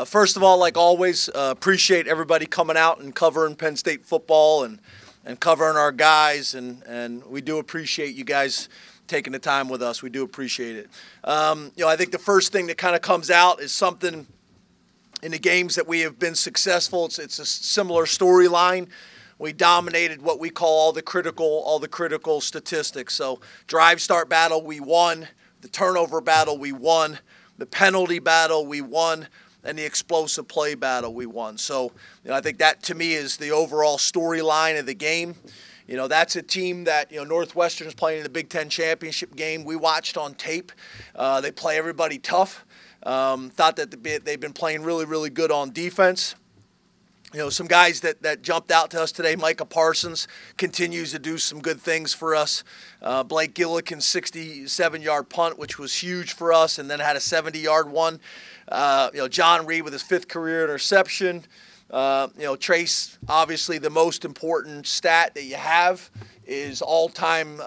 First of all, like always, appreciate everybody coming out and covering Penn State football and covering our guys, and we do appreciate you guys taking the time with us. We do appreciate it. I think the first thing that kind of comes out is something in the games that we have been successful. It's a similar storyline. We dominated what we call all the critical statistics. So drive start battle, we won. The turnover battle, we won. The penalty battle, we won. And the explosive play battle, we won. So, I think that to me is the overall storyline of the game. That's a team that, Northwestern is playing in the Big Ten championship game. We watched on tape. They play everybody tough. Thought that they've been playing really, really good on defense. Some guys that jumped out to us today. Micah Parsons continues to do some good things for us. Blake Gillikin's 67-yard punt, which was huge for us, and then had a 70-yard one. John Reed with his 5th career interception. Trace, obviously the most important stat that you have is all-time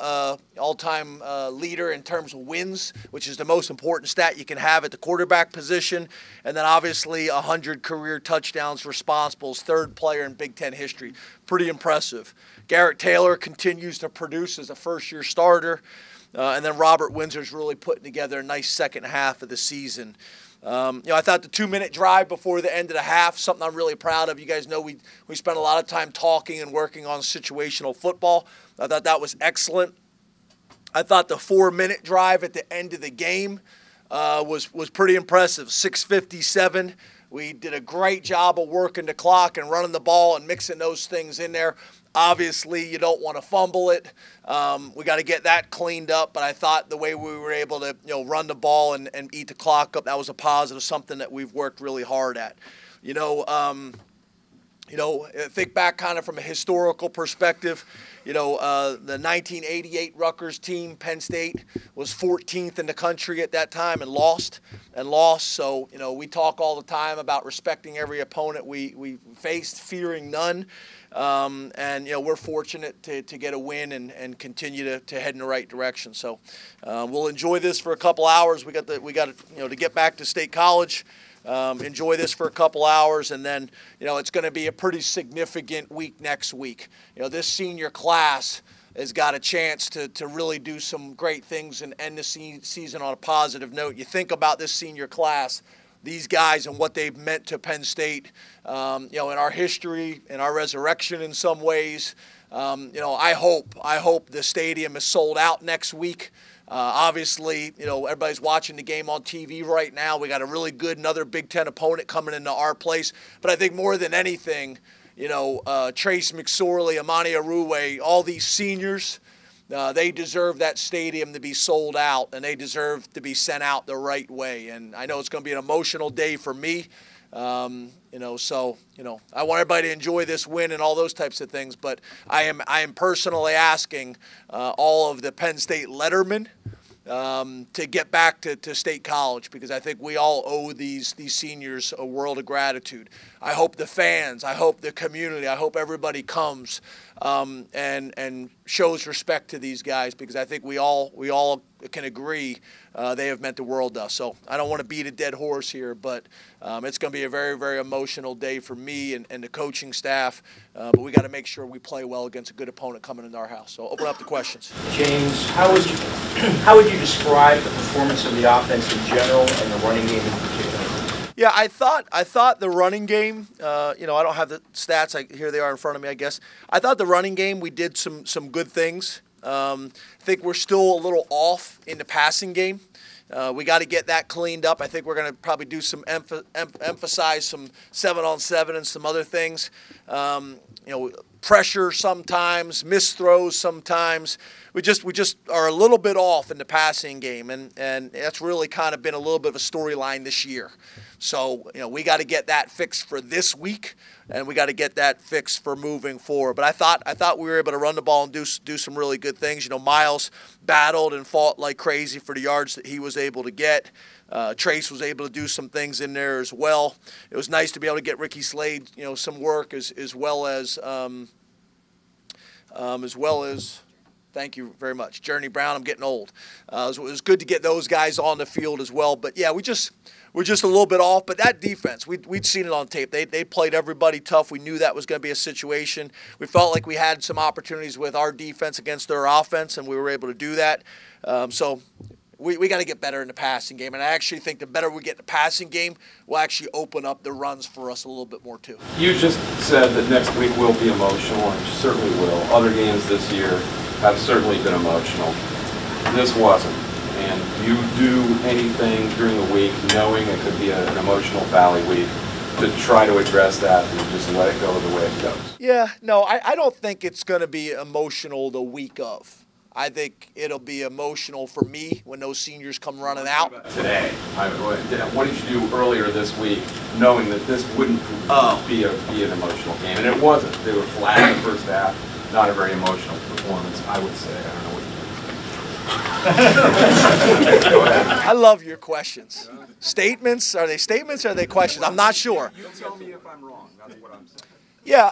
leader in terms of wins, which is the most important stat you can have at the quarterback position. And then obviously 100 career touchdowns responsibles, 3rd player in Big Ten history. Pretty impressive. Garrett Taylor continues to produce as a first-year starter. And then Robert Windsor's really putting together a nice second half of the season. I thought the 2-minute drive before the end of the half, something I'm really proud of. You guys know we spent a lot of time talking and working on situational football. I thought that was excellent. I thought the 4-minute drive at the end of the game was pretty impressive. 6:57. We did a great job of working the clock and running the ball and mixing those things in there. Obviously, you don't want to fumble it. We got to get that cleaned up. But I thought the way we were able to, run the ball and eat the clock up, that was a positive, something that we've worked really hard at. Think back kind of from a historical perspective. The 1988 Rutgers team, Penn State, was 14th in the country at that time and lost. So, we talk all the time about respecting every opponent we faced, fearing none. We're fortunate to get a win and continue to head in the right direction. So we'll enjoy this for a couple hours. We got to get back to State College. Enjoy this for a couple hours, and then it's going to be a pretty significant week next week. This senior class has got a chance to really do some great things and end the season on a positive note. You think about this senior class, these guys and what they've meant to Penn State, in our history, in our resurrection in some ways. I hope the stadium is sold out next week. Obviously, everybody's watching the game on TV right now. We got a really good, another Big Ten opponent coming into our place. But I think more than anything, Trace McSorley, Amani Aruwe, all these seniors, they deserve that stadium to be sold out, and they deserve to be sent out the right way. And I know it's going to be an emotional day for me. I want everybody to enjoy this win and all those types of things. But I am personally asking all of the Penn State lettermen to get back to State College, because I think we all owe these seniors a world of gratitude. I hope the fans, I hope the community, I hope everybody comes and shows respect to these guys, because I think we all can agree they have meant the world to us. So I don't want to beat a dead horse here, but it's going to be a very, very emotional day for me and the coaching staff. But we got to make sure we play well against a good opponent coming into our house. So open up the questions. James, how would you describe the performance of the offense in general and the running game in particular? Yeah, I thought the running game, I don't have the stats. Here they are in front of me, I guess. I thought the running game, we did some good things. I think we're still a little off in the passing game. We got to get that cleaned up. I think we're going to probably do some emphasize some 7-on-7 and some other things. Pressure sometimes, missed throws sometimes. We just are a little bit off in the passing game, and that's really kind of been a little bit of a storyline this year. So, we got to get that fixed for this week, and we got to get that fixed for moving forward. But I thought we were able to run the ball and do some really good things. Miles battled and fought like crazy for the yards that he was able to get. Trace was able to do some things in there as well. It was nice to be able to get Ricky Slade, some work as well as thank you very much, Journey Brown. I'm getting old. It was good to get those guys on the field as well. But yeah, were just a little bit off. But that defense, we'd seen it on tape. They played everybody tough. We knew that was going to be a situation. We felt like we had some opportunities with our defense against their offense, and we were able to do that. So we got to get better in the passing game. And I actually think the better we get in the passing game, will actually open up the runs for us a little bit more too. You just said that next week will be emotional, and it certainly will. Other games this year have certainly been emotional. This wasn't. And you do anything during the week knowing it could be an emotional valley week to try to address that and just let it go the way it goes? Yeah, no, I don't think it's going to be emotional the week of. I think it'll be emotional for me when those seniors come running out. Today, what did you do earlier this week knowing that this wouldn't be an emotional game? And it wasn't. They were flat in the first half. Not a very emotional performance, I would say. I don't know what you think. Go ahead. I love your questions. Statements? Are they statements or are they questions? I'm not sure. You tell me if I'm wrong. That's what I'm saying. Yeah,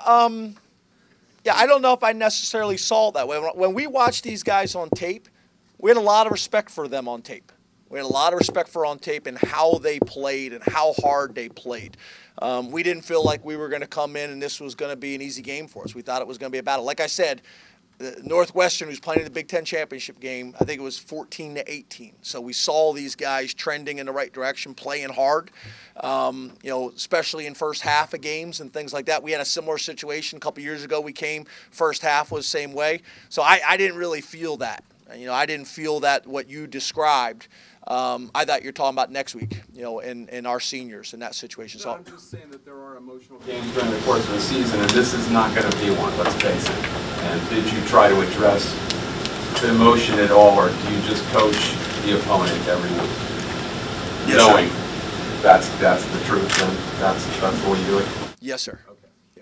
yeah, I don't know if I necessarily saw it that way. When we watched these guys on tape, we had a lot of respect for them on tape. We had a lot of respect for on tape and how they played and how hard they played. We didn't feel like we were going to come in and this was going to be an easy game for us. We thought it was going to be a battle. Like I said, Northwestern, who's playing in the Big Ten championship game, I think it was 14-18. So we saw these guys trending in the right direction, playing hard, you know, especially in first half of games and things like that. We had a similar situation a couple years ago. We came, first half was the same way. So I didn't really feel that. You know, I didn't feel that what you described. I thought you're talking about next week, you know, in our seniors in that situation. No, so I'm just saying that there are emotional games during the course of the season, and this is not going to be one, let's face it. And did you try to address the emotion at all, or do you just coach the opponent every week? Yes, knowing that's the truth, and that's the way you do it? Yes, sir.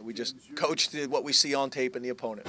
We just coached what we see on tape and the opponent.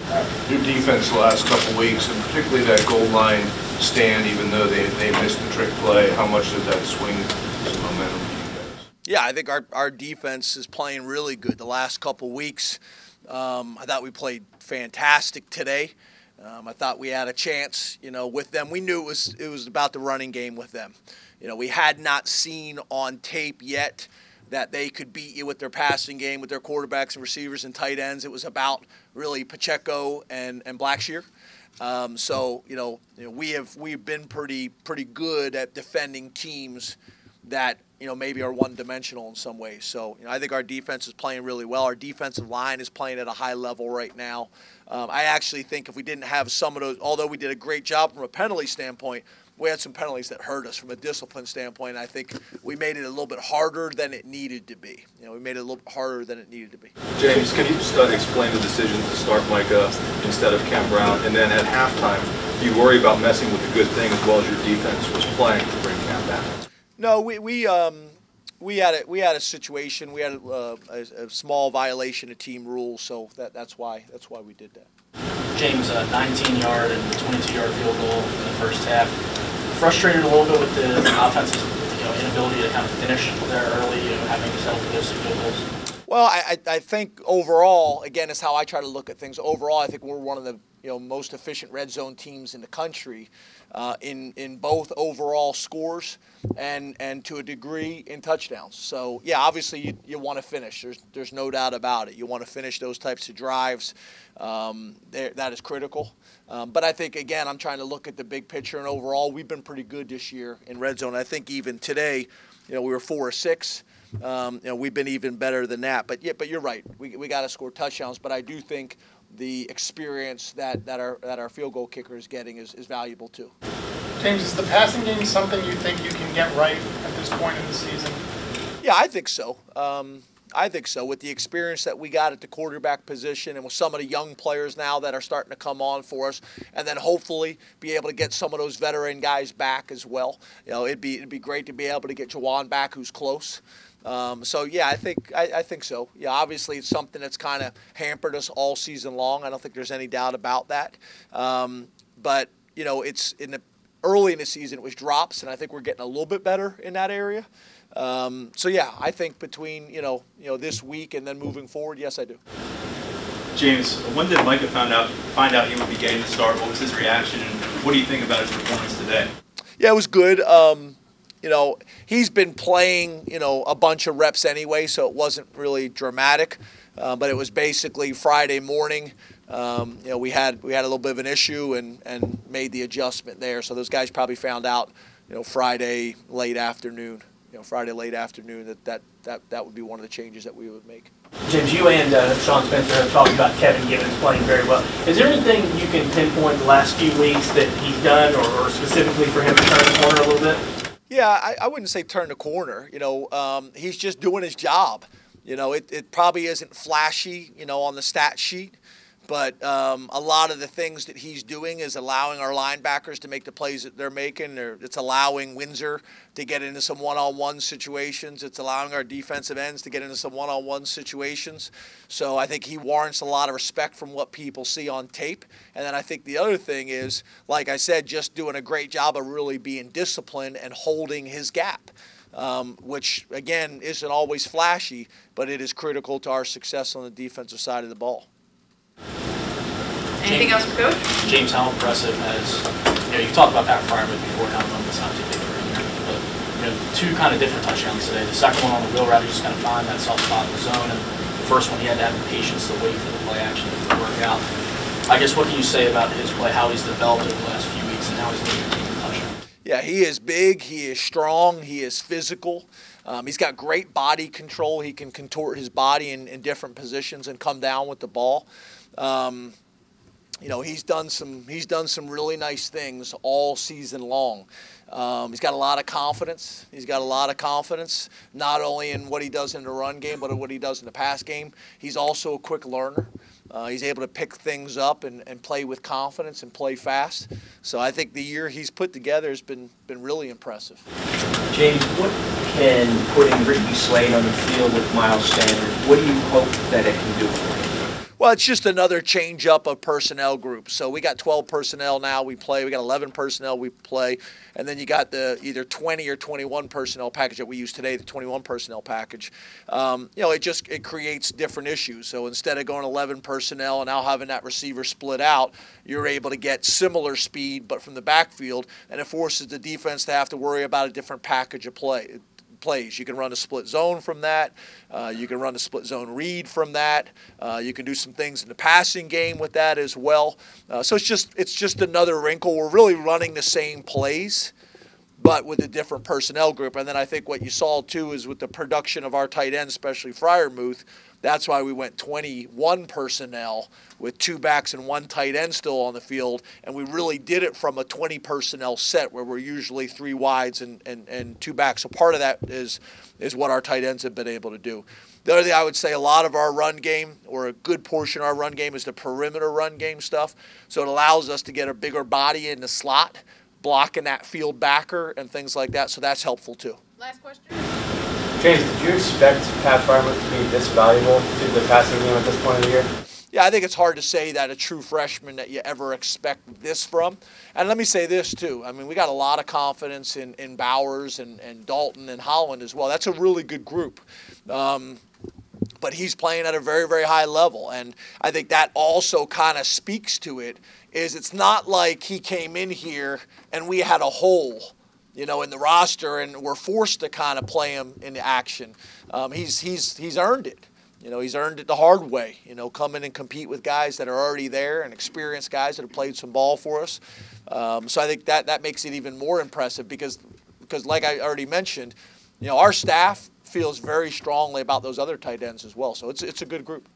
Your defense the last couple of weeks, and particularly that goal line stand, even though they missed the trick play, how much did that swing some momentum for you guys? Yeah, I think our defense is playing really good the last couple of weeks. I thought we played fantastic today. I thought we had a chance, you know, with them. We knew it was about the running game with them. You know, we had not seen on tape yet that they could beat you with their passing game, with their quarterbacks and receivers and tight ends. It was about really Pacheco and Blackshear. So you know we've been pretty good at defending teams that maybe are one-dimensional in some ways. So I think our defense is playing really well. Our defensive line is playing at a high level right now. I actually think if we didn't have some of those, although we did a great job from a penalty standpoint, we had some penalties that hurt us from a discipline standpoint. I think we made it a little bit harder than it needed to be. We made it a little bit harder than it needed to be. James, can you explain the decision to start Micah instead of Cam Brown? And then at halftime, do you worry about messing with the good thing as well as your defense was playing to bring Cam back? No, we had a situation. We had a small violation of team rules, so that's why we did that. James, 19-yard and 22-yard field goal in the first half. Frustrated a little bit with the offense's inability to kind of finish there early, having to settle for those field goals. Well, I think overall, again, is how I try to look at things. Overall, I think we're one of the most efficient red zone teams in the country, in both overall scores and to a degree in touchdowns. So yeah, obviously you want to finish. There's no doubt about it. You want to finish those types of drives. That is critical. But I think again, I'm trying to look at the big picture, and overall, we've been pretty good this year in red zone. I think even today, we were 4 or 6. We've been even better than that. But you're right. We got to score touchdowns. But I do think the experience that our field goal kicker is getting is valuable too. James, is the passing game something you think you can get right at this point in the season? Yeah, I think so. I think so. With the experience that we got at the quarterback position and with some of the young players now that are starting to come on for us, and then hopefully be able to get some of those veteran guys back as well. It'd be great to be able to get Jawan back, who's close. So yeah, I think so. Yeah, obviously it's something that's kind of hampered us all season long. I don't think there's any doubt about that. But it's early in the season it was drops, and I think we're getting a little bit better in that area. So yeah, I think between this week and then moving forward, yes, I do. James, when did Micah find out he would be getting the start? What was his reaction, and what do you think about his performance today? Yeah, it was good. you know, he's been playing, you know, a bunch of reps anyway, so it wasn't really dramatic. But it was basically Friday morning. You know, we had a little bit of an issue and made the adjustment there. So those guys probably found out, you know, Friday late afternoon. You know, Friday late afternoon that would be one of the changes that we would make. James, you and Sean Spencer have talked about Kevin Gibbons playing very well. Is there anything you can pinpoint the last few weeks that he's done, or specifically for him to turn the corner a little bit? Yeah, I wouldn't say turn the corner. You know, he's just doing his job. You know, it probably isn't flashy, you know, on the stat sheet, but a lot of the things that he's doing is allowing our linebackers to make the plays that they're making. It's allowing Windsor to get into some one-on-one situations. It's allowing our defensive ends to get into some one-on-one situations. So I think he warrants a lot of respect from what people see on tape. And then I think the other thing is, like I said, just doing a great job of really being disciplined and holding his gap. Which, again, isn't always flashy, but it is critical to our success on the defensive side of the ball. Anything else for Coach? James, how impressive has, you know, you talked about Pat Fryermuth before, kind of it's not too big for a year, but, you know, two kind of different touchdowns today. The second one on the wheel route, he just kind of find that soft spot in the zone, and the first one he had to have the patience to wait for the play action to work out. I guess what can you say about his play, how he's developed over the last few weeks, and how he's leading your team in touchdown? Yeah, he is big, he is strong, he is physical. He's got great body control. He can contort his body in different positions and come down with the ball. You know, he's done some really nice things all season long. He's got a lot of confidence. He's got a lot of confidence, not only in what he does in the run game, but in what he does in the pass game. He's also a quick learner. He's able to pick things up and play with confidence and play fast. So I think the year he's put together has been really impressive. James, what can putting Ricky Slade on the field with Miles Sanders, what do you hope that it can do for him? Well, it's just another change-up of personnel groups. So we got 12 personnel now we play. We got 11 personnel we play. And then you got the either 20 or 21 personnel package that we use today, the 21 personnel package. You know, it creates different issues. So instead of going 11 personnel and now having that receiver split out, you're able to get similar speed but from the backfield, and it forces the defense to have to worry about a different package of plays. You can run a split zone from that. You can run a split zone read from that. You can do some things in the passing game with that as well. So it's just another wrinkle. We're really running the same plays, but with a different personnel group. And then I think what you saw too is with the production of our tight ends, especially Fryermuth, that's why we went 21 personnel with 2 backs and 1 tight end still on the field, and we really did it from a 20 personnel set where we're usually 3 wides and 2 backs. So part of that is what our tight ends have been able to do. The other thing I would say, a lot of our run game, or a good portion of our run game, is the perimeter run game stuff. So it allows us to get a bigger body in the slot, blocking that field backer and things like that. So that's helpful too. Last question. James, did you expect Pat Fryermuth to be this valuable to the passing game at this point of the year? Yeah, I think it's hard to say that a true freshman that you ever expect this from. And let me say this too. I mean, we got a lot of confidence in Bowers and Dalton and Holland as well. That's a really good group. But he's playing at a very, very high level. And I think that also kind of speaks to it, is it's not like he came in here and we had a hole, you know, in the roster, and we're forced to kind of play him in action. He's earned it. You know, he's earned it the hard way. You know, come in and compete with guys that are already there and experienced guys that have played some ball for us. So I think that makes it even more impressive because like I already mentioned, you know, our staff feels very strongly about those other tight ends as well. So it's a good group.